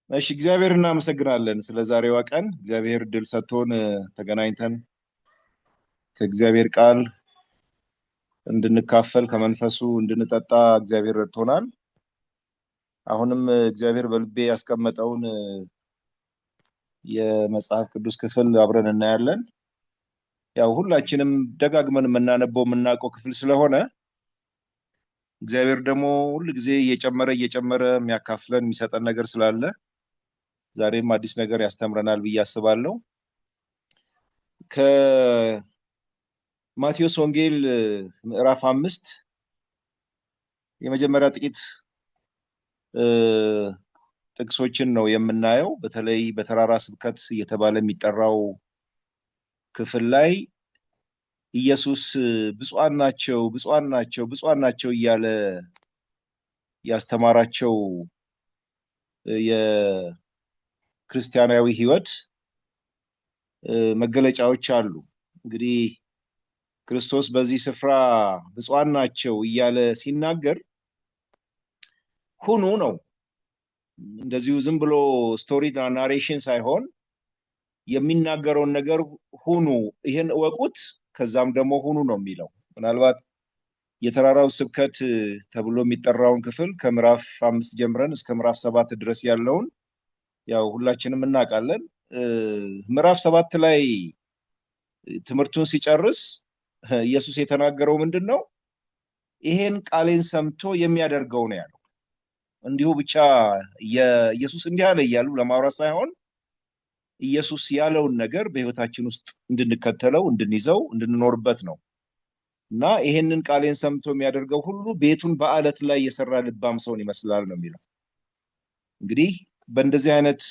እሺ እግዚአብሔር እናመሰግናለን ስለ ዛሬዋ ቀን እግዚአብሔር ድል ሰጥቶን ተገናኝተን ከእግዚአብሔር ቃል እንድንካፈል ከመንፈሱ እንድንጠጣ እግዚአብሔር ረድቶናል። አሁንም እግዚአብሔር በልቤ ያስቀመጠውን የመጽሐፍ ቅዱስ ክፍል አብረን እናያለን። ያው ሁላችንም ደጋግመን የምናነበው የምናውቀው ክፍል ስለሆነ እግዚአብሔር ደግሞ ሁሉ ጊዜ እየጨመረ የሚያካፍለን የሚሰጠን ነገር ስላለ ዛሬም አዲስ ነገር ያስተምረናል ብዬ አስባለሁ። ከማቴዎስ ወንጌል ምዕራፍ 5 የመጀመሪያ ጥቂት ጥቅሶችን ነው የምናየው። በተለይ በተራራ ስብከት እየተባለ የሚጠራው ክፍል ላይ ኢየሱስ ብፁዓን ናቸው እያለ ያስተማራቸው የክርስቲያናዊ ሕይወት መገለጫዎች አሉ። እንግዲህ ክርስቶስ በዚህ ስፍራ ብፁዓን ናቸው እያለ ሲናገር ሁኑ ነው። እንደዚሁ ዝም ብሎ ስቶሪ ናሬሽን ሳይሆን የሚናገረውን ነገር ሁኑ፣ ይህን እወቁት፣ ከዛም ደግሞ ሁኑ ነው የሚለው። ምናልባት የተራራው ስብከት ተብሎ የሚጠራውን ክፍል ከምዕራፍ 5 ጀምረን እስከ ምዕራፍ 7 ድረስ ያለውን ያው ሁላችንም እናውቃለን። ምዕራፍ 7 ላይ ትምህርቱን ሲጨርስ ኢየሱስ የተናገረው ምንድን ነው? ይሄን ቃሌን ሰምቶ የሚያደርገው ነው ያለው። እንዲሁ ብቻ ኢየሱስ እንዲህ አለ እያሉ ለማውራት ሳይሆን ኢየሱስ ያለውን ነገር በሕይወታችን ውስጥ እንድንከተለው፣ እንድንይዘው፣ እንድንኖርበት ነው እና ይሄንን ቃሌን ሰምቶ የሚያደርገው ሁሉ ቤቱን በአለት ላይ የሰራ ልባም ሰውን ይመስላል ነው የሚለው። እንግዲህ በእንደዚህ አይነት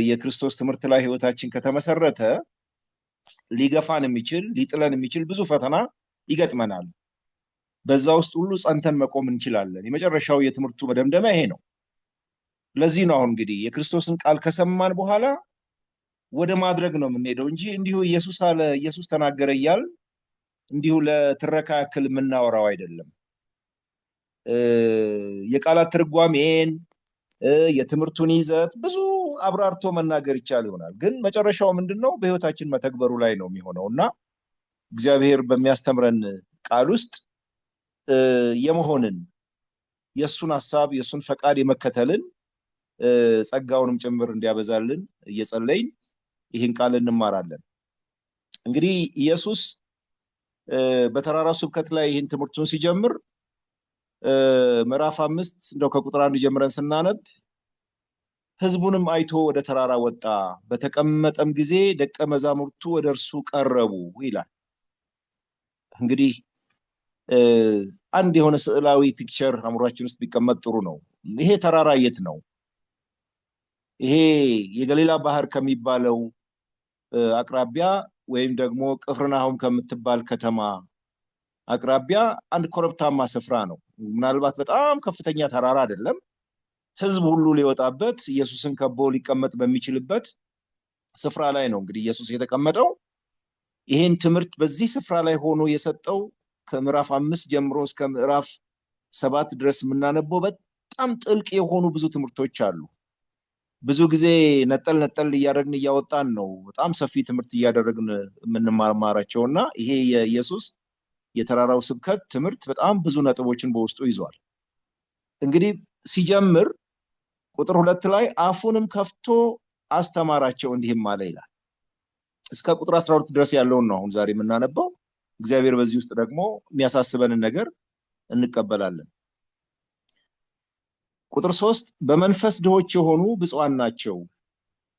የክርስቶስ ትምህርት ላይ ሕይወታችን ከተመሰረተ ሊገፋን የሚችል ሊጥለን የሚችል ብዙ ፈተና ይገጥመናል። በዛ ውስጥ ሁሉ ጸንተን መቆም እንችላለን። የመጨረሻው የትምህርቱ መደምደሚያ ይሄ ነው። ለዚህ ነው አሁን እንግዲህ የክርስቶስን ቃል ከሰማን በኋላ ወደ ማድረግ ነው የምንሄደው እንጂ እንዲሁ ኢየሱስ አለ ኢየሱስ ተናገረ እያል እንዲሁ ለትረካ ያክል የምናወራው አይደለም። የቃላት ትርጓሜን የትምህርቱን ይዘት ብዙ አብራርቶ መናገር ይቻል ይሆናል፣ ግን መጨረሻው ምንድነው? በሕይወታችን መተግበሩ ላይ ነው የሚሆነው እና እግዚአብሔር በሚያስተምረን ቃል ውስጥ የመሆንን የሱን ሐሳብ የሱን ፈቃድ የመከተልን ጸጋውንም ጭምር እንዲያበዛልን እየጸለይን ይህን ቃል እንማራለን። እንግዲህ ኢየሱስ በተራራው ስብከት ላይ ይህን ትምህርቱን ሲጀምር ምዕራፍ 5 እንደው ከቁጥር 1 ጀምረን ስናነብ ሕዝቡንም አይቶ ወደ ተራራ ወጣ፣ በተቀመጠም ጊዜ ደቀ መዛሙርቱ ወደ እርሱ ቀረቡ ይላል። እንግዲህ አንድ የሆነ ስዕላዊ ፒክቸር አእምሯችን ውስጥ ቢቀመጥ ጥሩ ነው። ይሄ ተራራ የት ነው? ይሄ የገሊላ ባህር ከሚባለው አቅራቢያ ወይም ደግሞ ቅፍርናሆም ከምትባል ከተማ አቅራቢያ አንድ ኮረብታማ ስፍራ ነው። ምናልባት በጣም ከፍተኛ ተራራ አይደለም። ሕዝብ ሁሉ ሊወጣበት ኢየሱስን ከቦ ሊቀመጥ በሚችልበት ስፍራ ላይ ነው እንግዲህ ኢየሱስ የተቀመጠው። ይሄን ትምህርት በዚህ ስፍራ ላይ ሆኖ የሰጠው ከምዕራፍ 5 ጀምሮ እስከ ምዕራፍ 7 ድረስ የምናነበው በጣም ጥልቅ የሆኑ ብዙ ትምህርቶች አሉ። ብዙ ጊዜ ነጠል እያደረግን እያወጣን ነው በጣም ሰፊ ትምህርት እያደረግን የምንማማራቸው እና ይሄ የኢየሱስ የተራራው ስብከት ትምህርት በጣም ብዙ ነጥቦችን በውስጡ ይዟል። እንግዲህ ሲጀምር ቁጥር 2 ላይ አፉንም ከፍቶ አስተማራቸው እንዲህም አለ ይላል። እስከ ቁጥር 12 ድረስ ያለውን ነው አሁን ዛሬ የምናነበው። እግዚአብሔር በዚህ ውስጥ ደግሞ የሚያሳስበንን ነገር እንቀበላለን። ቁጥር 3 በመንፈስ ድሆች የሆኑ ብፁዓን ናቸው፣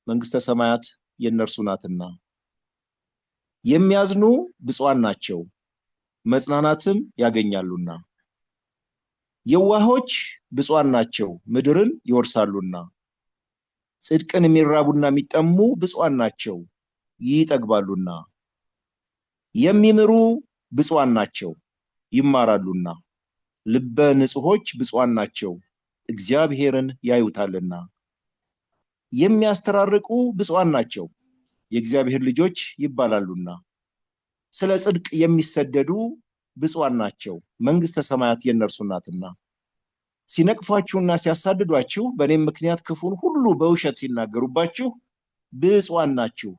መንግስተ ሰማያት የእነርሱ ናትና። የሚያዝኑ ብፁዓን ናቸው፣ መጽናናትን ያገኛሉና። የዋሆች ብፁዓን ናቸው፣ ምድርን ይወርሳሉና። ጽድቅን የሚራቡና የሚጠሙ ብፁዓን ናቸው፣ ይጠግባሉና። የሚምሩ ብፁዓን ናቸው፣ ይማራሉና። ልበ ንጹሖች ብፁዓን ናቸው፣ እግዚአብሔርን ያዩታልና። የሚያስተራርቁ ብፁዓን ናቸው፣ የእግዚአብሔር ልጆች ይባላሉና። ስለ ጽድቅ የሚሰደዱ ብፁዓን ናቸው፣ መንግስተ ሰማያት የእነርሱ ናትና። ሲነቅፏችሁና ሲያሳድዷችሁ በእኔም ምክንያት ክፉን ሁሉ በውሸት ሲናገሩባችሁ ብፁዓን ናችሁ፣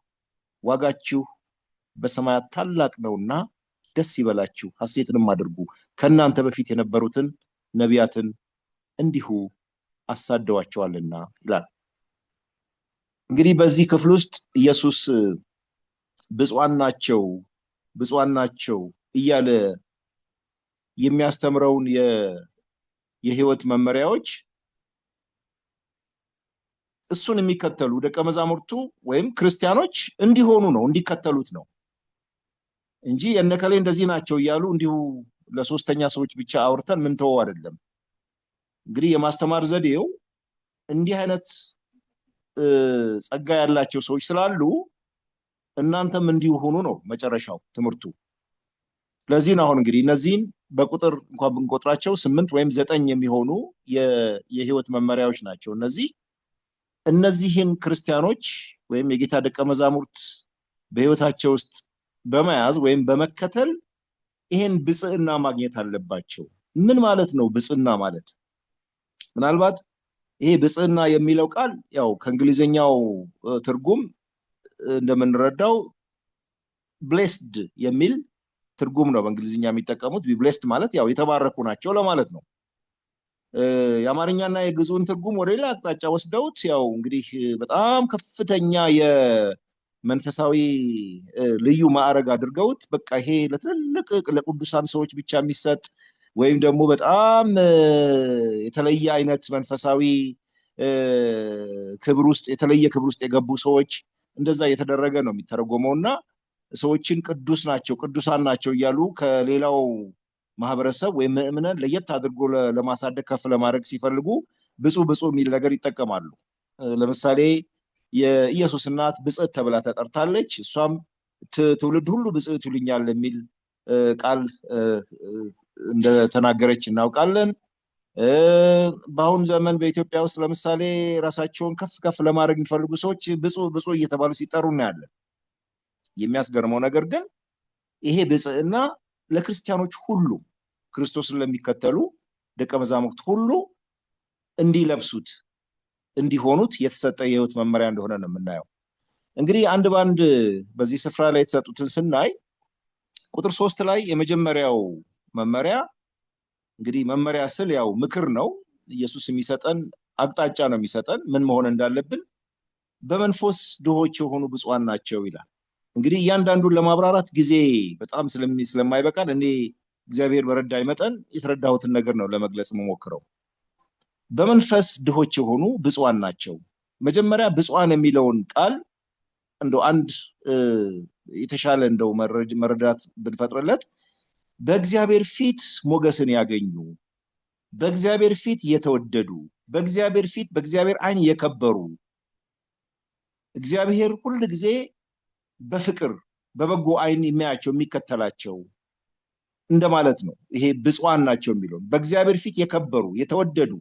ዋጋችሁ በሰማያት ታላቅ ነውና ደስ ይበላችሁ፣ ሐሴትንም አድርጉ። ከእናንተ በፊት የነበሩትን ነቢያትን እንዲሁ አሳደዋቸዋልና ይላል። እንግዲህ በዚህ ክፍል ውስጥ ኢየሱስ ብፁዓን ናቸው እያለ የሚያስተምረውን የህይወት መመሪያዎች እሱን የሚከተሉ ደቀ መዛሙርቱ ወይም ክርስቲያኖች እንዲሆኑ ነው፣ እንዲከተሉት ነው እንጂ የነከሌ እንደዚህ ናቸው እያሉ እንዲሁ ለሶስተኛ ሰዎች ብቻ አውርተን ምን ተወው አይደለም። እንግዲህ የማስተማር ዘዴው እንዲህ አይነት ጸጋ ያላቸው ሰዎች ስላሉ እናንተም እንዲሁ ሆኑ ነው መጨረሻው ትምህርቱ። ለዚህ ነው አሁን እንግዲህ እነዚህን በቁጥር እንኳን ብንቆጥራቸው 8 ወይም 9 የሚሆኑ የህይወት መመሪያዎች ናቸው። እነዚህን ክርስቲያኖች ወይም የጌታ ደቀ መዛሙርት በህይወታቸው ውስጥ በመያዝ ወይም በመከተል ይሄን ብጽዕና ማግኘት አለባቸው። ምን ማለት ነው ብጽዕና ማለት? ምናልባት ይሄ ብጽዕና የሚለው ቃል ያው ከእንግሊዘኛው ትርጉም እንደምንረዳው ብሌስድ የሚል ትርጉም ነው በእንግሊዝኛ የሚጠቀሙት። ብሌስድ ማለት ያው የተባረኩ ናቸው ለማለት ነው። የአማርኛና የግዕዙን ትርጉም ወደ ሌላ አቅጣጫ ወስደውት ያው እንግዲህ በጣም ከፍተኛ የመንፈሳዊ ልዩ ማዕረግ አድርገውት በቃ ይሄ ለትልልቅ ለቅዱሳን ሰዎች ብቻ የሚሰጥ ወይም ደግሞ በጣም የተለየ አይነት መንፈሳዊ ክብር ውስጥ የተለየ ክብር ውስጥ የገቡ ሰዎች እንደዛ እየተደረገ ነው የሚተረጎመውና ሰዎችን ቅዱስ ናቸው ቅዱሳን ናቸው እያሉ ከሌላው ማህበረሰብ ወይም ምእመናን ለየት አድርጎ ለማሳደግ ከፍ ለማድረግ ሲፈልጉ ብፁዕ የሚል ነገር ይጠቀማሉ። ለምሳሌ የኢየሱስ እናት ብጽዕት ተብላ ተጠርታለች። እሷም ትውልድ ሁሉ ብጽዕት ይሉኛል የሚል ቃል እንደተናገረች እናውቃለን። በአሁን ዘመን በኢትዮጵያ ውስጥ ለምሳሌ ራሳቸውን ከፍ ለማድረግ የሚፈልጉ ሰዎች ብፁዕ እየተባሉ ሲጠሩ እናያለን። የሚያስገርመው ነገር ግን ይሄ ብጽዕና ለክርስቲያኖች ሁሉ ክርስቶስን ለሚከተሉ ደቀ መዛሙርት ሁሉ እንዲለብሱት እንዲሆኑት የተሰጠ የህይወት መመሪያ እንደሆነ ነው የምናየው። እንግዲህ አንድ ባንድ በዚህ ስፍራ ላይ የተሰጡትን ስናይ ቁጥር 3 ላይ የመጀመሪያው መመሪያ እንግዲህ መመሪያ ስል ያው ምክር ነው። ኢየሱስ የሚሰጠን አቅጣጫ ነው የሚሰጠን ምን መሆን እንዳለብን። በመንፈስ ድሆች የሆኑ ብፁዓን ናቸው ይላል። እንግዲህ እያንዳንዱን ለማብራራት ጊዜ በጣም ስለማይበቃን እኔ እግዚአብሔር በረዳኝ መጠን የተረዳሁትን ነገር ነው ለመግለጽ የምሞክረው። በመንፈስ ድሆች የሆኑ ብፁዓን ናቸው። መጀመሪያ ብፁዓን የሚለውን ቃል እንደው አንድ የተሻለ እንደው መረዳት ብንፈጥርለት በእግዚአብሔር ፊት ሞገስን ያገኙ፣ በእግዚአብሔር ፊት የተወደዱ፣ በእግዚአብሔር ፊት በእግዚአብሔር ዓይን የከበሩ፣ እግዚአብሔር ሁሉ ጊዜ በፍቅር በበጎ ዓይን የሚያያቸው የሚከተላቸው እንደማለት ነው። ይሄ ብፁዓን ናቸው የሚለው በእግዚአብሔር ፊት የከበሩ የተወደዱ።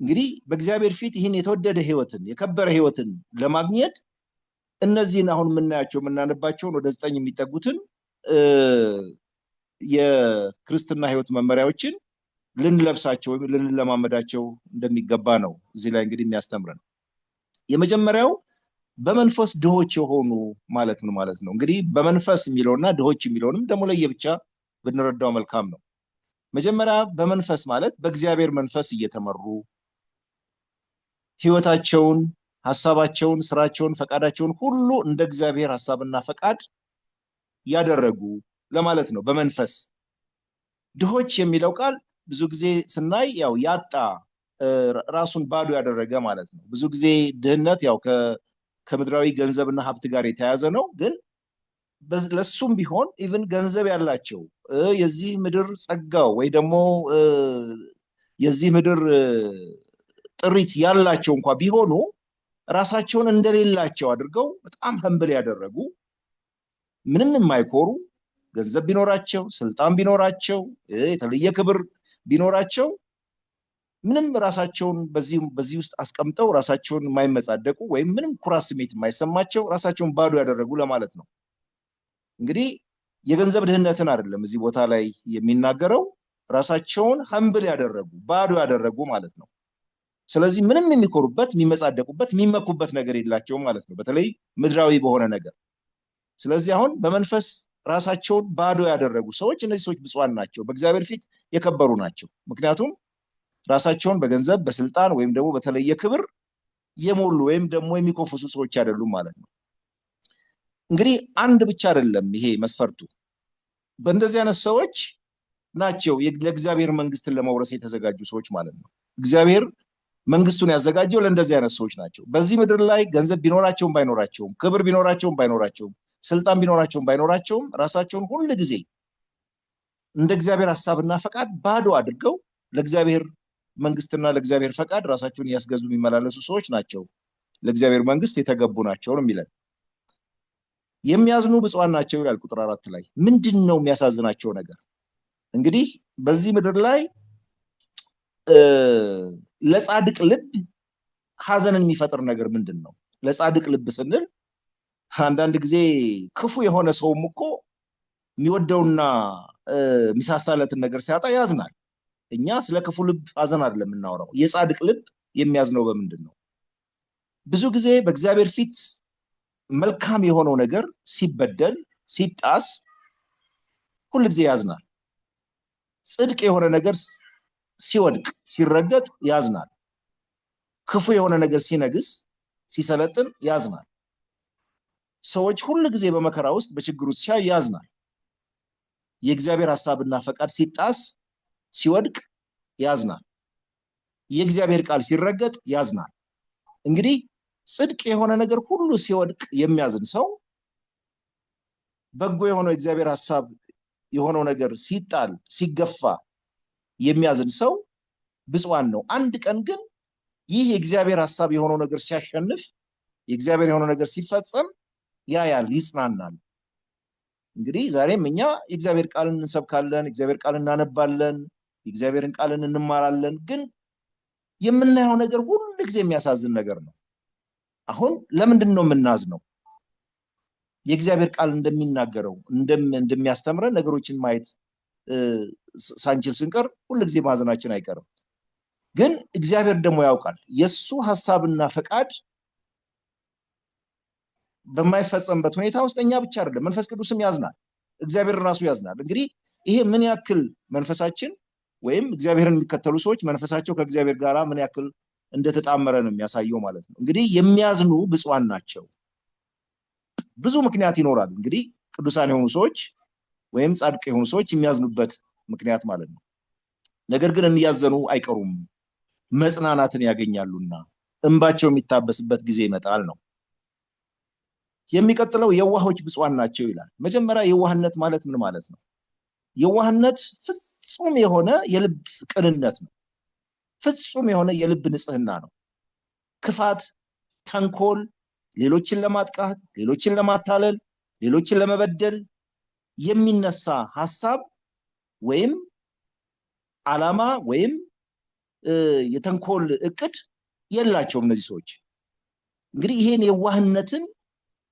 እንግዲህ በእግዚአብሔር ፊት ይህን የተወደደ ህይወትን የከበረ ህይወትን ለማግኘት እነዚህን አሁን የምናያቸው የምናነባቸውን ወደ 9 የሚጠጉትን የክርስትና ህይወት መመሪያዎችን ልንለብሳቸው ወይም ልንለማመዳቸው እንደሚገባ ነው እዚህ ላይ እንግዲህ የሚያስተምረን። የመጀመሪያው በመንፈስ ድሆች የሆኑ ማለት ነው ማለት ነው። እንግዲህ በመንፈስ የሚለውና ድሆች የሚለውንም ደግሞ ለየብቻ ብንረዳው መልካም ነው። መጀመሪያ በመንፈስ ማለት በእግዚአብሔር መንፈስ እየተመሩ ህይወታቸውን፣ ሐሳባቸውን፣ ስራቸውን፣ ፈቃዳቸውን ሁሉ እንደ እግዚአብሔር ሐሳብና ፈቃድ ያደረጉ ለማለት ነው በመንፈስ። ድሆች የሚለው ቃል ብዙ ጊዜ ስናይ ያው ያጣ ራሱን ባዶ ያደረገ ማለት ነው። ብዙ ጊዜ ድህነት ያው ከምድራዊ ገንዘብና ሀብት ጋር የተያያዘ ነው። ግን ለሱም ቢሆን ኢቭን ገንዘብ ያላቸው የዚህ ምድር ጸጋው ወይ ደግሞ የዚህ ምድር ጥሪት ያላቸው እንኳን ቢሆኑ ራሳቸውን እንደሌላቸው አድርገው በጣም ህምብል ያደረጉ፣ ምንም የማይኮሩ፣ ገንዘብ ቢኖራቸው ስልጣን ቢኖራቸው የተለየ ክብር ቢኖራቸው ምንም ራሳቸውን በዚህ ውስጥ አስቀምጠው ራሳቸውን የማይመጻደቁ ወይም ምንም ኩራት ስሜት የማይሰማቸው ራሳቸውን ባዶ ያደረጉ ለማለት ነው። እንግዲህ የገንዘብ ድህነትን አይደለም እዚህ ቦታ ላይ የሚናገረው፣ ራሳቸውን humble ያደረጉ ባዶ ያደረጉ ማለት ነው። ስለዚህ ምንም የሚኮሩበት የሚመጻደቁበት የሚመኩበት ነገር የላቸውም ማለት ነው፣ በተለይ ምድራዊ በሆነ ነገር። ስለዚህ አሁን በመንፈስ ራሳቸውን ባዶ ያደረጉ ሰዎች እነዚህ ሰዎች ብፁዓን ናቸው፣ በእግዚአብሔር ፊት የከበሩ ናቸው። ምክንያቱም ራሳቸውን በገንዘብ በስልጣን ወይም ደግሞ በተለየ ክብር የሞሉ ወይም ደግሞ የሚኮፍሱ ሰዎች አይደሉም ማለት ነው። እንግዲህ አንድ ብቻ አይደለም ይሄ መስፈርቱ። በእንደዚህ አይነት ሰዎች ናቸው ለእግዚአብሔር መንግስትን ለመውረስ የተዘጋጁ ሰዎች ማለት ነው። እግዚአብሔር መንግስቱን ያዘጋጀው ለእንደዚህ አይነት ሰዎች ናቸው። በዚህ ምድር ላይ ገንዘብ ቢኖራቸውም ባይኖራቸውም፣ ክብር ቢኖራቸውም ባይኖራቸውም፣ ስልጣን ቢኖራቸውም ባይኖራቸውም ራሳቸውን ሁሉ ጊዜ እንደ እግዚአብሔር ሐሳብና ፈቃድ ባዶ አድርገው ለእግዚአብሔር መንግስትና ለእግዚአብሔር ፈቃድ ራሳቸውን ያስገዙ የሚመላለሱ ሰዎች ናቸው ለእግዚአብሔር መንግስት የተገቡ ናቸው ነው የሚለን። የሚያዝኑ ብፁዓን ናቸው ይላል ቁጥር 4 ላይ። ምንድነው የሚያሳዝናቸው ነገር? እንግዲህ በዚህ ምድር ላይ ለጻድቅ ልብ ሐዘንን የሚፈጥር ነገር ምንድነው? ለጻድቅ ልብ ስንል አንዳንድ ጊዜ ክፉ የሆነ ሰውም እኮ የሚወደውና የሚሳሳለትን ነገር ሲያጣ ያዝናል። እኛ ስለ ክፉ ልብ ሐዘን አይደለም የምናወራው። የጻድቅ ልብ የሚያዝነው በምንድነው? ብዙ ጊዜ በእግዚአብሔር ፊት መልካም የሆነው ነገር ሲበደል ሲጣስ ሁሉ ጊዜ ያዝናል። ጽድቅ የሆነ ነገር ሲወድቅ ሲረገጥ ያዝናል። ክፉ የሆነ ነገር ሲነግስ ሲሰለጥን ያዝናል። ሰዎች ሁሉ ጊዜ በመከራ ውስጥ በችግር ውስጥ ሲያዩ ያዝናል። የእግዚአብሔር ሐሳብና ፈቃድ ሲጣስ ሲወድቅ ያዝናል። የእግዚአብሔር ቃል ሲረገጥ ያዝናል። እንግዲህ ጽድቅ የሆነ ነገር ሁሉ ሲወድቅ የሚያዝን ሰው፣ በጎ የሆነው የእግዚአብሔር ሐሳብ የሆነው ነገር ሲጣል ሲገፋ የሚያዝን ሰው ብፁዓን ነው። አንድ ቀን ግን ይህ የእግዚአብሔር ሐሳብ የሆነው ነገር ሲያሸንፍ፣ የእግዚአብሔር የሆነው ነገር ሲፈጸም ያያል፣ ይጽናናል። እንግዲህ ዛሬም እኛ የእግዚአብሔር ቃልን እንሰብካለን፣ የእግዚአብሔር ቃልን እናነባለን፣ የእግዚአብሔርን ቃልን እንማራለን። ግን የምናየው ነገር ሁሉ ጊዜ የሚያሳዝን ነገር ነው። አሁን ለምንድን ነው የምናዝነው? የእግዚአብሔር ቃል እንደሚናገረው እንደሚያስተምረን ነገሮችን ማየት ሳንችል ስንቀር ሁሉ ጊዜ ማዘናችን አይቀርም። ግን እግዚአብሔር ደግሞ ያውቃል የሱ ሐሳብና ፈቃድ በማይፈጸምበት ሁኔታ ውስጥ እኛ ብቻ አይደለም መንፈስ ቅዱስም ያዝናል፣ እግዚአብሔር ራሱ ያዝናል። እንግዲህ ይሄ ምን ያክል መንፈሳችን ወይም እግዚአብሔርን የሚከተሉ ሰዎች መንፈሳቸው ከእግዚአብሔር ጋር ምን ያክል እንደተጣመረ ነው የሚያሳየው ማለት ነው። እንግዲህ የሚያዝኑ ብፁዓን ናቸው። ብዙ ምክንያት ይኖራል እንግዲህ ቅዱሳን የሆኑ ሰዎች ወይም ጻድቅ የሆኑ ሰዎች የሚያዝኑበት ምክንያት ማለት ነው። ነገር ግን እንያዘኑ አይቀሩም፣ መጽናናትን ያገኛሉና እንባቸው የሚታበስበት ጊዜ ይመጣል ነው። የሚቀጥለው የዋሆች ብፁዓን ናቸው ይላል። መጀመሪያ የዋህነት ማለት ምን ማለት ነው? የዋህነት ፍጹም የሆነ የልብ ቅንነት ነው። ፍጹም የሆነ የልብ ንጽህና ነው። ክፋት፣ ተንኮል፣ ሌሎችን ለማጥቃት፣ ሌሎችን ለማታለል፣ ሌሎችን ለመበደል የሚነሳ ሐሳብ ወይም ዓላማ ወይም የተንኮል እቅድ የላቸውም እነዚህ ሰዎች። እንግዲህ ይሄን የዋህነትን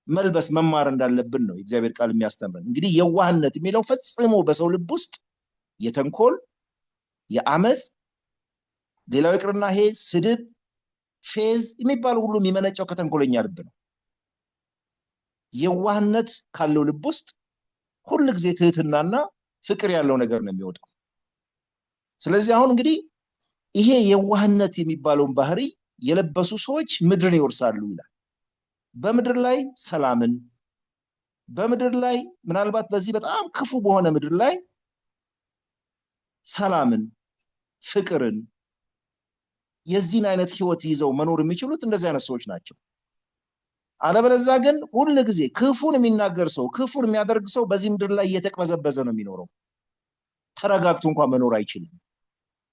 መልበስ መማር እንዳለብን ነው የእግዚአብሔር ቃል የሚያስተምረን። እንግዲህ የዋህነት የሚለው ፈጽሞ በሰው ልብ ውስጥ የተንኮል የአመጽ ሌላው ይቅርና ይሄ ስድብ ፌዝ የሚባለው ሁሉ የሚመነጨው ከተንኮለኛ ልብ ነው። የዋህነት ካለው ልብ ውስጥ ሁሉ ጊዜ ትህትናና ፍቅር ያለው ነገር ነው የሚወጣው። ስለዚህ አሁን እንግዲህ ይሄ የዋህነት የሚባለውን ባህሪ የለበሱ ሰዎች ምድርን ይወርሳሉ ይላል። በምድር ላይ ሰላምን፣ በምድር ላይ ምናልባት በዚህ በጣም ክፉ በሆነ ምድር ላይ ሰላምን፣ ፍቅርን የዚህን አይነት ህይወት ይዘው መኖር የሚችሉት እንደዚህ አይነት ሰዎች ናቸው። አለበለዚያ ግን ሁሉ ጊዜ ክፉን የሚናገር ሰው ክፉን የሚያደርግ ሰው በዚህ ምድር ላይ እየተቅበዘበዘ ነው የሚኖረው። ተረጋግቶ እንኳን መኖር አይችልም።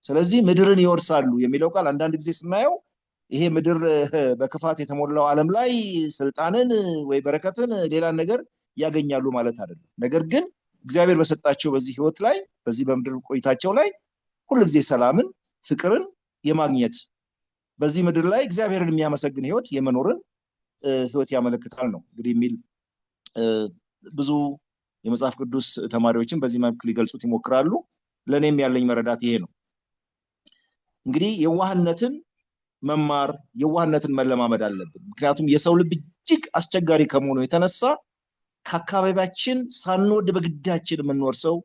ስለዚህ ምድርን ይወርሳሉ የሚለው ቃል አንዳንድ ጊዜ ስናየው ይሄ ምድር በክፋት የተሞላው ዓለም ላይ ስልጣንን ወይ በረከትን ሌላ ነገር ያገኛሉ ማለት አይደለም። ነገር ግን እግዚአብሔር በሰጣቸው በዚህ ህይወት ላይ በዚህ በምድር ቆይታቸው ላይ ሁሉ ጊዜ ሰላምን፣ ፍቅርን የማግኘት በዚህ ምድር ላይ እግዚአብሔርን የሚያመሰግን ህይወት የመኖርን ህይወት ያመለክታል ነው እንግዲህ የሚል ብዙ የመጽሐፍ ቅዱስ ተማሪዎችን በዚህ መልኩ ሊገልጹት ይሞክራሉ። ለኔም ያለኝ መረዳት ይሄ ነው። እንግዲህ የዋህነትን መማር የዋህነትን መለማመድ አለብን። ምክንያቱም የሰው ልብ እጅግ አስቸጋሪ ከመሆኑ የተነሳ ከአካባቢያችን ሳንወድ በግዳችን የምንወርሰው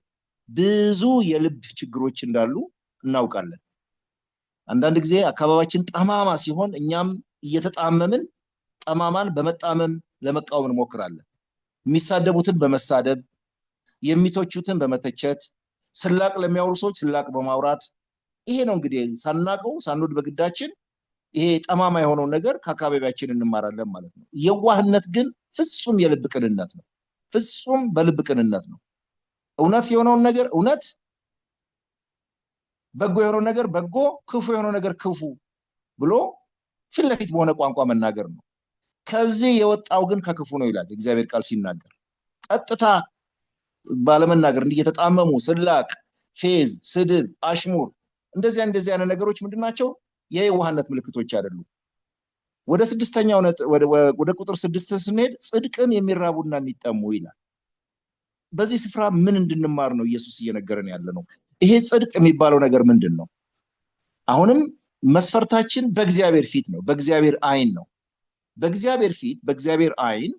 ብዙ የልብ ችግሮች እንዳሉ እናውቃለን። አንዳንድ ጊዜ አካባቢያችን ጠማማ ሲሆን እኛም እየተጣመምን ጠማማን በመጣመም ለመቃወም እንሞክራለን። የሚሳደቡትን በመሳደብ የሚተቹትን በመተቸት ስላቅ ለሚያወሩ ሰዎች ስላቅ በማውራት ይሄ ነው እንግዲህ ሳናቀው ሳንወድ በግዳችን ይሄ ጠማማ የሆነው ነገር ከአካባቢያችን እንማራለን ማለት ነው። የዋህነት ግን ፍጹም የልብ ቅንነት ነው። ፍጹም በልብ ቅንነት ነው። እውነት የሆነውን ነገር እውነት፣ በጎ የሆነው ነገር በጎ፣ ክፉ የሆነው ነገር ክፉ ብሎ ፊት ለፊት በሆነ ቋንቋ መናገር ነው። ከዚህ የወጣው ግን ከክፉ ነው ይላል እግዚአብሔር ቃል ሲናገር። ቀጥታ ባለመናገር እንዲህ የተጣመሙ ስላቅ፣ ፌዝ፣ ስድብ፣ አሽሙር እንደዚህ አይነት ነገሮች ምንድናቸው? የዋህነት ምልክቶች አይደሉም። ወደ ስድስተኛው ወደ ቁጥር 6 ስንሄድ ጽድቅን የሚራቡና የሚጠሙ ይላል። በዚህ ስፍራ ምን እንድንማር ነው ኢየሱስ እየነገረን ያለ ነው? ይሄ ጽድቅ የሚባለው ነገር ምንድን ነው? አሁንም መስፈርታችን በእግዚአብሔር ፊት ነው፣ በእግዚአብሔር አይን ነው። በእግዚአብሔር ፊት በእግዚአብሔር አይን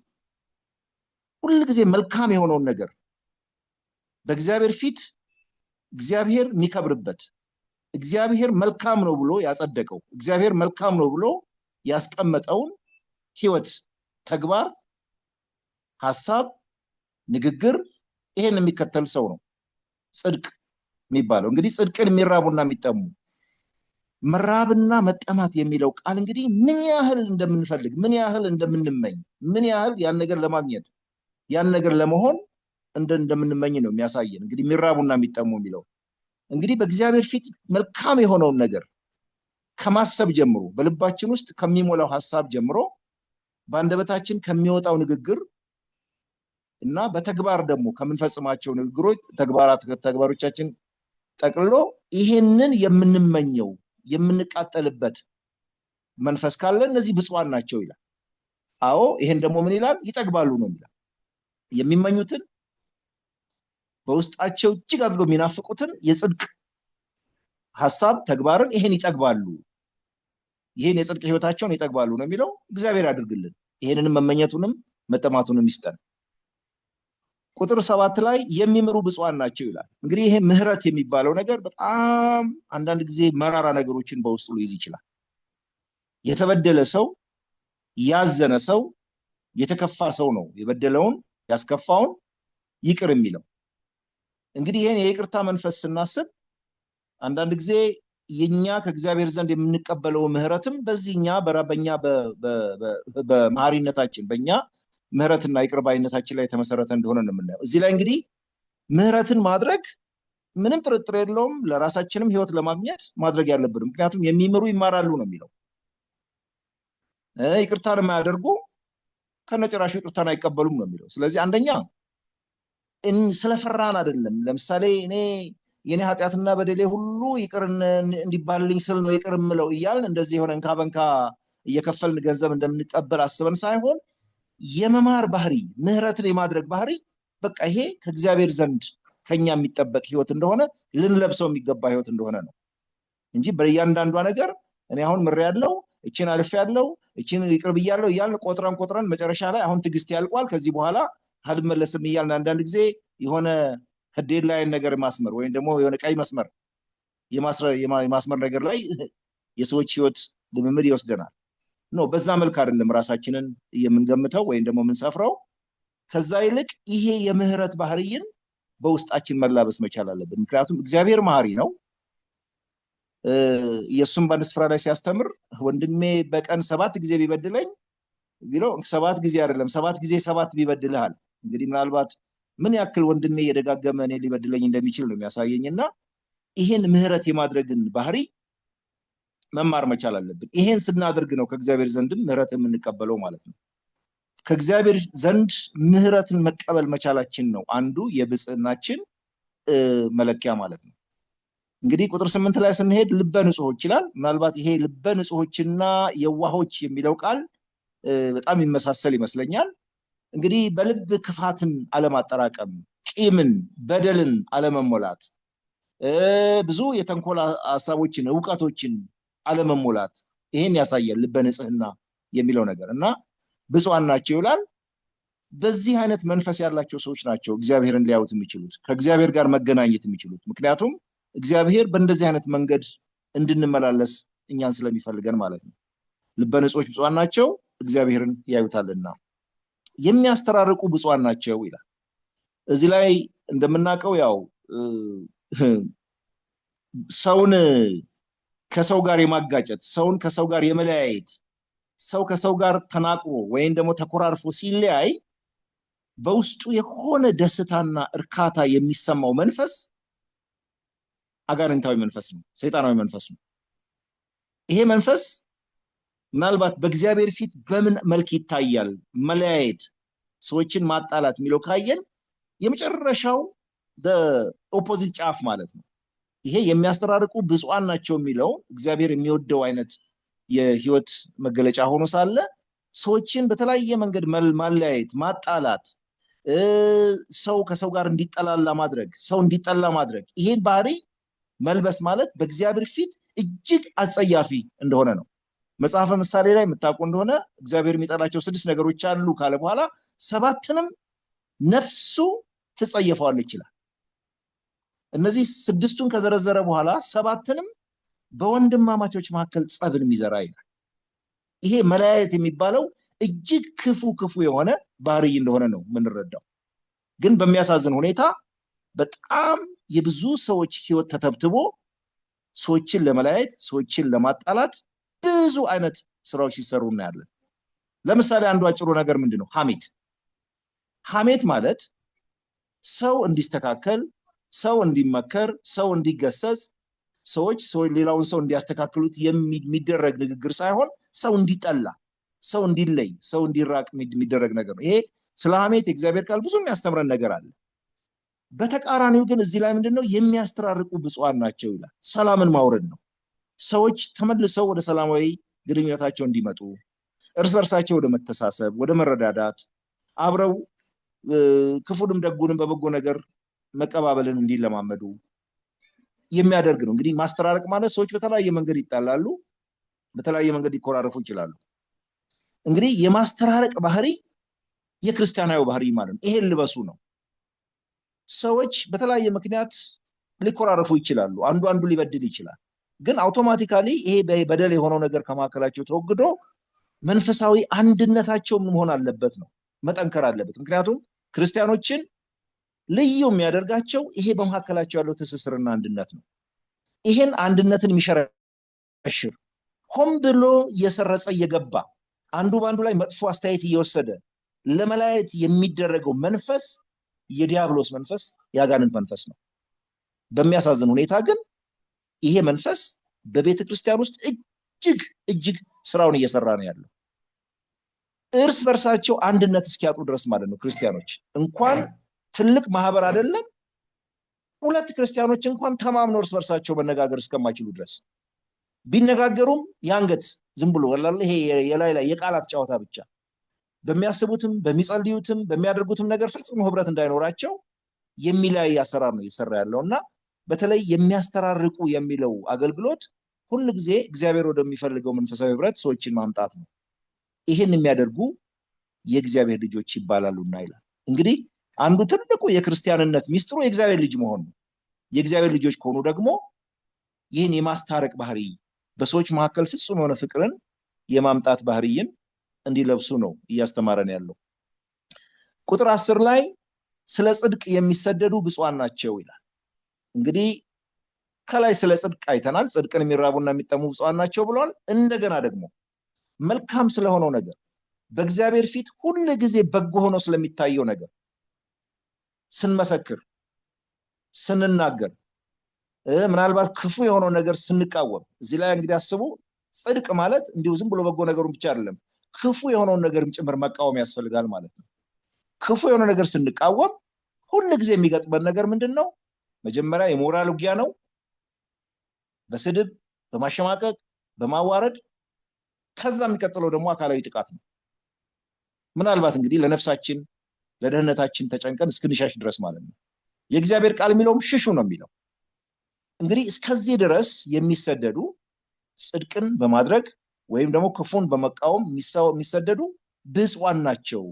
ሁሉ ጊዜ መልካም የሆነውን ነገር በእግዚአብሔር ፊት እግዚአብሔር የሚከብርበት እግዚአብሔር መልካም ነው ብሎ ያጸደቀው እግዚአብሔር መልካም ነው ብሎ ያስቀመጠውን ህይወት፣ ተግባር፣ ሐሳብ፣ ንግግር ይሄን የሚከተል ሰው ነው ጽድቅ የሚባለው። እንግዲህ ጽድቅን የሚራቡና የሚጠሙ መራብና መጠማት የሚለው ቃል እንግዲህ ምን ያህል እንደምንፈልግ ምን ያህል እንደምንመኝ ምን ያህል ያን ነገር ለማግኘት ያን ነገር ለመሆን እንደምንመኝ ነው የሚያሳየን። እንግዲህ የሚራቡና የሚጠሙ የሚለው እንግዲህ በእግዚአብሔር ፊት መልካም የሆነውን ነገር ከማሰብ ጀምሮ በልባችን ውስጥ ከሚሞላው ሐሳብ ጀምሮ በአንደበታችን ከሚወጣው ንግግር እና በተግባር ደግሞ ከምንፈጽማቸው ንግግሮች ተግባሮቻችን ጠቅልሎ ይሄንን የምንመኘው የምንቃጠልበት መንፈስ ካለ እነዚህ ብፁዓን ናቸው ይላል። አዎ ይሄን ደግሞ ምን ይላል? ይጠግባሉ ነው የሚለው። የሚመኙትን በውስጣቸው እጅግ አድርገው የሚናፍቁትን የጽድቅ ሐሳብ ተግባርን ይሄን ይጠግባሉ፣ ይሄን የጽድቅ ህይወታቸውን ይጠግባሉ ነው የሚለው። እግዚአብሔር ያድርግልን፣ ይሄንንም መመኘቱንም መጠማቱንም ይስጠን። ቁጥር 7 ላይ የሚምሩ ብፁዓን ናቸው ይላል። እንግዲህ ይሄ ምህረት የሚባለው ነገር በጣም አንዳንድ ጊዜ መራራ ነገሮችን በውስጡ ሊይዝ ይችላል። የተበደለ ሰው፣ ያዘነ ሰው፣ የተከፋ ሰው ነው የበደለውን ያስከፋውን ይቅር የሚለው። እንግዲህ ይሄን የይቅርታ መንፈስ ስናስብ አንዳንድ ጊዜ የኛ ከእግዚአብሔር ዘንድ የምንቀበለው ምህረትም በዚህኛ በራበኛ በመሐሪነታችን በእኛ ምህረትና ይቅር ባይነታችን ላይ የተመሰረተ እንደሆነ ነው የምናየው። እዚህ ላይ እንግዲህ ምህረትን ማድረግ ምንም ጥርጥር የለውም ለራሳችንም ህይወት ለማግኘት ማድረግ ያለብን። ምክንያቱም የሚምሩ ይማራሉ ነው የሚለው። ይቅርታን የማያደርጉ ከነጭራሹ ይቅርታን አይቀበሉም ነው የሚለው። ስለዚህ አንደኛ ስለፈራን አይደለም። ለምሳሌ እኔ የኔ ኃጢአትና በደሌ ሁሉ ይቅር እንዲባልልኝ ስል ነው ይቅር የምለው እያልን እንደዚህ የሆነ እንካ በንካ እየከፈልን ገንዘብ እንደምንቀበል አስበን ሳይሆን የመማር ባህሪ፣ ምህረትን የማድረግ ባህሪ በቃ ይሄ ከእግዚአብሔር ዘንድ ከኛ የሚጠበቅ ህይወት እንደሆነ ልንለብሰው የሚገባ ህይወት እንደሆነ ነው እንጂ በእያንዳንዷ ነገር እኔ አሁን ምሬ ያለው እቺን አልፌ ያለው እቺን ይቅር ብያለሁ እያልን ቆጥረን መጨረሻ ላይ አሁን ትዕግስት ያልቋል ከዚህ በኋላ አልመለስም እያልን አንዳንድ ጊዜ የሆነ ዴድላይን ነገር ማስመር ወይም ደግሞ የሆነ ቀይ መስመር የማስመር ነገር ላይ የሰዎች ህይወት ልምምድ ይወስደናል። ነው በዛ መልክ አይደለም ራሳችንን የምንገምተው ወይም ደግሞ የምንሰፍረው። ከዛ ይልቅ ይሄ የምህረት ባህሪን በውስጣችን መላበስ መቻል አለብን። ምክንያቱም እግዚአብሔር መሐሪ ነው። ኢየሱስም በአንድ ስፍራ ላይ ሲያስተምር ወንድሜ በቀን 7 ጊዜ ቢበድለኝ ቢለው 7 ጊዜ አይደለም 7 ጊዜ 7 ቢበድልሃል። እንግዲህ ምናልባት ምን ያክል ወንድሜ የደጋገመ እኔ ሊበድለኝ እንደሚችል ነው የሚያሳየኝና ይሄን ምህረት የማድረግን ባህሪ መማር መቻል አለብን። ይሄን ስናደርግ ነው ከእግዚአብሔር ዘንድም ምህረትን የምንቀበለው ማለት ነው። ከእግዚአብሔር ዘንድ ምህረትን መቀበል መቻላችን ነው አንዱ የብጽዕናችን መለኪያ ማለት ነው። እንግዲህ ቁጥር 8 ላይ ስንሄድ ልበ ንጹሖች ይላል። ምናልባት ይሄ ልበ ንጹሖችና የዋሆች የሚለው ቃል በጣም ይመሳሰል ይመስለኛል። እንግዲህ በልብ ክፋትን አለማጠራቀም፣ ቂምን፣ በደልን አለመሞላት፣ ብዙ የተንኮል ሐሳቦችን ዕውቀቶችን አለመሞላት ይሄን ያሳያል ልበ ንጽህና የሚለው ነገር እና ብፁዓን ናቸው ይላል። በዚህ አይነት መንፈስ ያላቸው ሰዎች ናቸው እግዚአብሔርን ሊያዩት የሚችሉት ከእግዚአብሔር ጋር መገናኘት የሚችሉት። ምክንያቱም እግዚአብሔር በእንደዚህ አይነት መንገድ እንድንመላለስ እኛን ስለሚፈልገን ማለት ነው። ልበ ንጹሖች ብፁዓን ናቸው እግዚአብሔርን ያዩታልና። የሚያስተራርቁ ብፁዓን ናቸው ይላል። እዚህ ላይ እንደምናውቀው ያው ሰውን ከሰው ጋር የማጋጨት ሰውን ከሰው ጋር የመለያየት ሰው ከሰው ጋር ተናቅሮ ወይም ደግሞ ተኮራርፎ ሲለያይ በውስጡ የሆነ ደስታና እርካታ የሚሰማው መንፈስ አጋንንታዊ መንፈስ ነው፣ ሰይጣናዊ መንፈስ ነው። ይሄ መንፈስ ምናልባት በእግዚአብሔር ፊት በምን መልክ ይታያል? መለያየት፣ ሰዎችን ማጣላት የሚለው ካየን የመጨረሻው ኦፖዚት ጫፍ ማለት ነው። ይሄ የሚያስተራርቁ ብፁዓን ናቸው የሚለው እግዚአብሔር የሚወደው አይነት የህይወት መገለጫ ሆኖ ሳለ ሰዎችን በተለያየ መንገድ ማለያየት፣ ማጣላት፣ ሰው ከሰው ጋር እንዲጠላላ ማድረግ፣ ሰው እንዲጠላ ማድረግ፣ ይሄን ባህሪ መልበስ ማለት በእግዚአብሔር ፊት እጅግ አጸያፊ እንደሆነ ነው። መጽሐፈ ምሳሌ ላይ የምታውቁ እንደሆነ እግዚአብሔር የሚጠላቸው 6 ነገሮች አሉ ካለ በኋላ 7ንም ነፍሱ ትጸየፈዋለች ይላል። እነዚህ 6ቱን ከዘረዘረ በኋላ 7ንም በወንድማማቾች መካከል ጸብን የሚዘራ ይላል። ይሄ መለያየት የሚባለው እጅግ ክፉ የሆነ ባህሪ እንደሆነ ነው የምንረዳው። ግን በሚያሳዝን ሁኔታ በጣም የብዙ ሰዎች ህይወት ተተብትቦ ሰዎችን ለመለያየት፣ ሰዎችን ለማጣላት ብዙ አይነት ስራዎች ሲሰሩ እናያለን። ለምሳሌ አንዱ አጭሩ ነገር ምንድነው? ሐሜት ማለት ሰው እንዲስተካከል፣ ሰው እንዲመከር፣ ሰው እንዲገሰጽ፣ ሰዎች ሌላውን ሰው እንዲያስተካክሉት የሚደረግ ንግግር ሳይሆን ሰው እንዲጠላ፣ ሰው እንዲለይ፣ ሰው እንዲራቅ የሚደረግ ነገር ነው። ይሄ ስለ ሐሜት የእግዚአብሔር ቃል ብዙ የሚያስተምረን ነገር አለ። በተቃራኒው ግን እዚህ ላይ ምንድነው? የሚያስተራርቁ ብፁዓን ናቸው ይላል። ሰላምን ማውረድ ነው። ሰዎች ተመልሰው ወደ ሰላማዊ ግንኙነታቸው እንዲመጡ፣ እርስ በርሳቸው ወደ መተሳሰብ፣ ወደ መረዳዳት፣ አብረው ክፉንም ደጉንም በበጎ ነገር መቀባበልን እንዲለማመዱ የሚያደርግ ነው። እንግዲህ ማስተራረቅ ማለት ሰዎች በተለያየ መንገድ ይጣላሉ፣ በተለያየ መንገድ ሊኮራረፉ ይችላሉ። እንግዲህ የማስተራረቅ ባህሪ የክርስቲያናዊ ባህሪ ማለት ነው። ይሄን ልበሱ ነው። ሰዎች በተለያየ ምክንያት ሊኮራረፉ ይችላሉ፣ አንዱ ሊበድል ይችላል። ግን አውቶማቲካሊ ይሄ በደል የሆነው ነገር ከማከላቸው ተወግዶ መንፈሳዊ አንድነታቸው መሆን አለበት ነው፣ መጠንከር አለበት። ምክንያቱም ክርስቲያኖችን ልዩ የሚያደርጋቸው ይሄ በመካከላቸው ያለው ትስስርና አንድነት ነው። ይሄን አንድነትን የሚሸረሽር ሆን ብሎ እየሰረጸ እየገባ አንዱ በአንዱ ላይ መጥፎ አስተያየት እየወሰደ ለመለያየት የሚደረገው መንፈስ የዲያብሎስ መንፈስ፣ የአጋንንት መንፈስ ነው። በሚያሳዝን ሁኔታ ግን ይሄ መንፈስ በቤተ ክርስቲያን ውስጥ እጅግ ስራውን እየሰራ ነው ያለው። እርስ በርሳቸው አንድነት እስኪያጡ ድረስ ማለት ነው። ክርስቲያኖች እንኳን ትልቅ ማህበር አይደለም 2 ክርስቲያኖች እንኳን ተማምነው እርስ በርሳቸው መነጋገር እስከማይችሉ ድረስ ቢነጋገሩም ያንገት ዝም ብሎ ወላሂ ይሄ የላይ የቃላት ጨዋታ ብቻ በሚያስቡትም በሚጸልዩትም በሚያደርጉትም ነገር ፍጹም ህብረት እንዳይኖራቸው የሚለያይ አሰራር ነው እየሰራ ያለውና በተለይ የሚያስተራርቁ የሚለው አገልግሎት ሁሉ ጊዜ እግዚአብሔር ወደሚፈልገው መንፈሳዊ ህብረት ሰዎችን ማምጣት ነው። ይሄን የሚያደርጉ የእግዚአብሔር ልጆች ይባላሉና ይላል። እንግዲህ አንዱ ትልቁ የክርስቲያንነት ሚስጥሩ የእግዚአብሔር ልጅ መሆን ነው። የእግዚአብሔር ልጆች ከሆኑ ደግሞ ይህን የማስታረቅ ባህሪ፣ በሰዎች መካከል ፍጹም የሆነ ፍቅርን የማምጣት ባህሪን እንዲለብሱ ነው እያስተማረን ያለው። ቁጥር 10 ላይ ስለ ጽድቅ የሚሰደዱ ብፁዓን ናቸው ይላል። እንግዲህ ከላይ ስለ ጽድቅ አይተናል። ጽድቅን የሚራቡና የሚጠሙ ብፁዓን ናቸው ብሏል። እንደገና ደግሞ መልካም ስለሆነው ነገር በእግዚአብሔር ፊት ሁሉ ጊዜ በጎ ሆኖ ስለሚታየው ነገር ስንመሰክር፣ ስንናገር፣ ምናልባት ክፉ የሆነው ነገር ስንቃወም፣ እዚህ ላይ እንግዲህ አስቡ፣ ጽድቅ ማለት እንዲሁ ዝም ብሎ በጎ ነገሩን ብቻ አይደለም፣ ክፉ የሆነውን ነገርም ጭምር መቃወም ያስፈልጋል ማለት ነው። ክፉ የሆነ ነገር ስንቃወም ሁሉ ጊዜ የሚገጥመን ነገር ምንድነው? መጀመሪያ የሞራል ውጊያ ነው። በስድብ፣ በማሸማቀቅ፣ በማዋረድ፣ ከዛ የሚቀጥለው ደግሞ አካላዊ ጥቃት ነው። ምናልባት እንግዲህ ለነፍሳችን ለደህንነታችን ተጨንቀን እስክንሻሽ ድረስ ማለት ነው። የእግዚአብሔር ቃል የሚለውም ሽሹ ነው የሚለው። እንግዲህ እስከዚህ ድረስ የሚሰደዱ ጽድቅን በማድረግ ወይም ደግሞ ክፉን በመቃወም የሚሰደዱ ብፁዓን ናቸው፣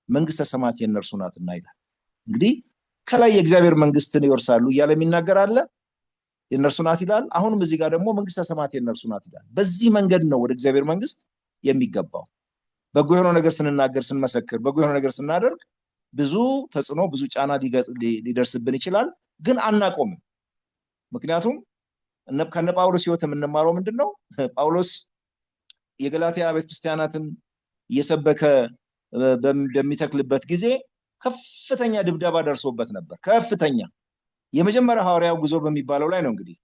መንግስተ ሰማያት የእነርሱ ናትና ይላል። እንግዲህ ከላይ የእግዚአብሔር መንግስትን ይወርሳሉ እያለ የሚናገር አለ፣ የእነርሱ ናት ይላል። አሁንም እዚህ ጋር ደግሞ መንግስተ ሰማያት የእነርሱ ናት ይላል። በዚህ መንገድ ነው ወደ እግዚአብሔር መንግስት የሚገባው። በጎ የሆነ ነገር ስንናገር፣ ስንመሰክር፣ በጎ የሆነ ነገር ስናደርግ ብዙ ተጽዕኖ፣ ብዙ ጫና ሊደርስብን ይችላል፣ ግን አናቆምም። ምክንያቱም ከነ ጳውሎስ ህይወት የምንማረው ምንድን ነው? ጳውሎስ የገላትያ ቤተክርስቲያናትን እየሰበከ በሚተክልበት ጊዜ ከፍተኛ ድብደባ ደርሶበት ነበር። ከፍተኛ የመጀመሪያ ሐዋርያው ጉዞ በሚባለው ላይ ነው እንግዲህ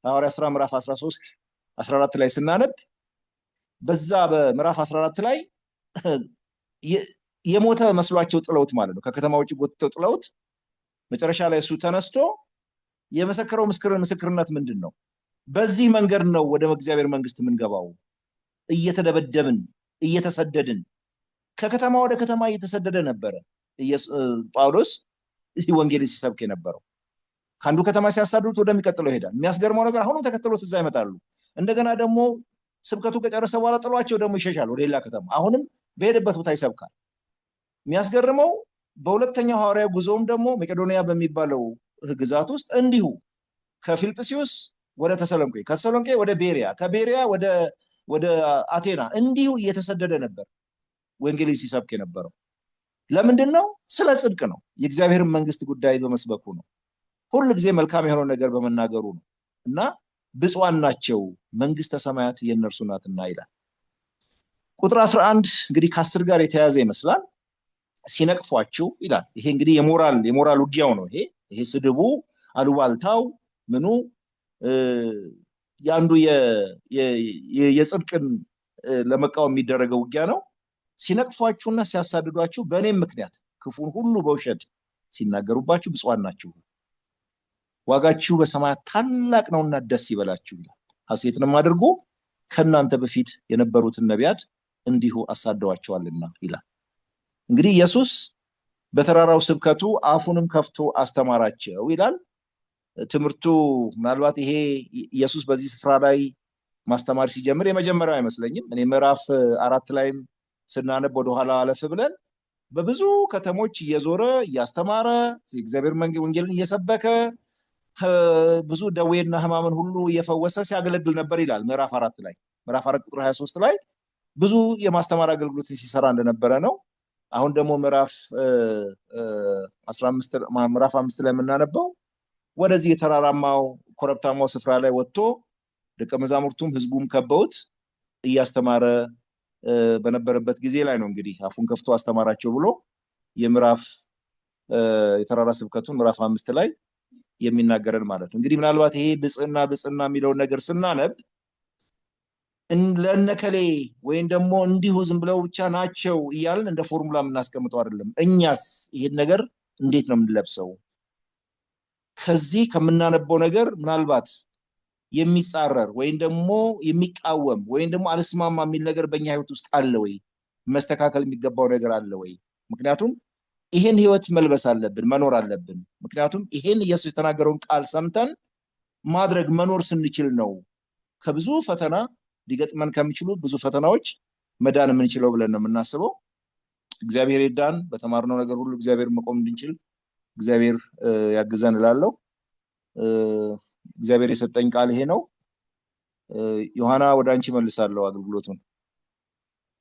ሐዋርያ ሥራ ምዕራፍ 13 14 ላይ ስናነብ በዛ በምዕራፍ 14 ላይ የሞተ መስሏቸው ጥለውት ማለት ነው፣ ከከተማ ውጭ ጎትተው ጥለውት፣ መጨረሻ ላይ እሱ ተነስቶ የመሰከረው ምስክርነት ምንድን ነው? በዚህ መንገድ ነው ወደ እግዚአብሔር መንግስት የምንገባው፣ እየተደበደብን እየተሰደድን። ከከተማ ወደ ከተማ እየተሰደደ ነበረ ጳውሎስ ወንጌልን ሲሰብክ የነበረው። ከአንዱ ከተማ ሲያሳድዱት ወደሚቀጥለው ይሄዳል። የሚያስገርመው ነገር አሁንም ተከትሎት እዛ ይመጣሉ። እንደገና ደግሞ ስብከቱ ከጨረሰ በኋላ ጥሏቸው ደግሞ ይሸሻል ወደ ሌላ ከተማ። አሁንም በሄደበት ቦታ ይሰብካል። የሚያስገርመው በሁለተኛው ሐዋርያው ጉዞም ደግሞ መቄዶንያ በሚባለው ግዛት ውስጥ እንዲሁ ከፊልጵስዩስ ወደ ተሰሎንቄ፣ ከተሰሎንቄ ወደ ቤሪያ፣ ከቤሪያ ወደ አቴና እንዲሁ እየተሰደደ ነበር ወንጌልን ሲሰብክ የነበረው። ለምንድን ነው? ስለ ጽድቅ ነው። የእግዚአብሔርን መንግስት ጉዳይ በመስበኩ ነው። ሁሉ ጊዜ መልካም የሆነው ነገር በመናገሩ ነው። እና ብፁዓን ናቸው መንግስተ ሰማያት የእነርሱ ናትና ይላል። ቁጥር 11 እንግዲህ ከ10 ጋር የተያያዘ ይመስላል። ሲነቅፏችሁ ይላል። ይሄ እንግዲህ የሞራል ውጊያው ነው። ይሄ ስድቡ፣ አሉባልታው፣ ምኑ ያንዱ የጽድቅን ለመቃወም የሚደረገው ውጊያ ነው። ሲነቅፏችሁና ሲያሳድዷችሁ በእኔም ምክንያት ክፉን ሁሉ በውሸት ሲናገሩባችሁ ብፁዓን ናችሁ፣ ዋጋችሁ በሰማያት ታላቅ ነውና ደስ ይበላችሁ ይላል። ሐሴትንም አድርጉ፣ ከእናንተ በፊት የነበሩትን ነቢያት እንዲሁ አሳደዋቸዋልና ይላል። እንግዲህ ኢየሱስ በተራራው ስብከቱ አፉንም ከፍቶ አስተማራቸው ይላል። ትምህርቱ ምናልባት ይሄ ኢየሱስ በዚህ ስፍራ ላይ ማስተማር ሲጀምር የመጀመሪያው አይመስለኝም። እኔ ምዕራፍ 4 ላይም ስናነብ ወደኋላ አለፍ ብለን በብዙ ከተሞች እየዞረ እያስተማረ የእግዚአብሔር ወንጌልን እየሰበከ ብዙ ደዌና ሕማምን ሁሉ እየፈወሰ ሲያገለግል ነበር ይላል ምዕራፍ 4 ላይ። ምዕራፍ 4 ቁጥር 23 ላይ ብዙ የማስተማር አገልግሎትን ሲሰራ እንደነበረ ነው። አሁን ደግሞ ምዕራፍ 5 ላይ የምናነበው ወደዚህ የተራራማው ኮረብታማው ስፍራ ላይ ወጥቶ ደቀ መዛሙርቱም ህዝቡም ከበውት እያስተማረ በነበረበት ጊዜ ላይ ነው እንግዲህ አፉን ከፍቶ አስተማራቸው ብሎ የምዕራፍ የተራራ ስብከቱን ምዕራፍ 5 ላይ የሚናገረን ማለት ነው። እንግዲህ ምናልባት ይሄ ብጽዕና የሚለውን ነገር ስናነብ ለነከሌ ወይም ደግሞ እንዲሁ ዝም ብለው ብቻ ናቸው እያልን እንደ ፎርሙላ የምናስቀምጠው አይደለም። እኛስ ይሄን ነገር እንዴት ነው የምንለብሰው? ከዚህ ከምናነበው ነገር ምናልባት የሚጻረር ወይም ደግሞ የሚቃወም ወይም ደግሞ አልስማማ የሚል ነገር በእኛ ህይወት ውስጥ አለ ወይ? መስተካከል የሚገባው ነገር አለ ወይ? ምክንያቱም ይሄን ህይወት መልበስ አለብን፣ መኖር አለብን። ምክንያቱም ይሄን ኢየሱስ የተናገረውን ቃል ሰምተን ማድረግ መኖር ስንችል ነው ከብዙ ፈተና ሊገጥመን ከሚችሉ ብዙ ፈተናዎች መዳን የምንችለው ብለን ነው የምናስበው። እግዚአብሔር ይርዳን። በተማርነው ነገር ሁሉ እግዚአብሔር መቆም እንድንችል እግዚአብሔር ያግዘን እላለሁ። እግዚአብሔር የሰጠኝ ቃል ይሄ ነው። ዮሐና ወደ አንቺ መልሳለሁ አገልግሎቱን።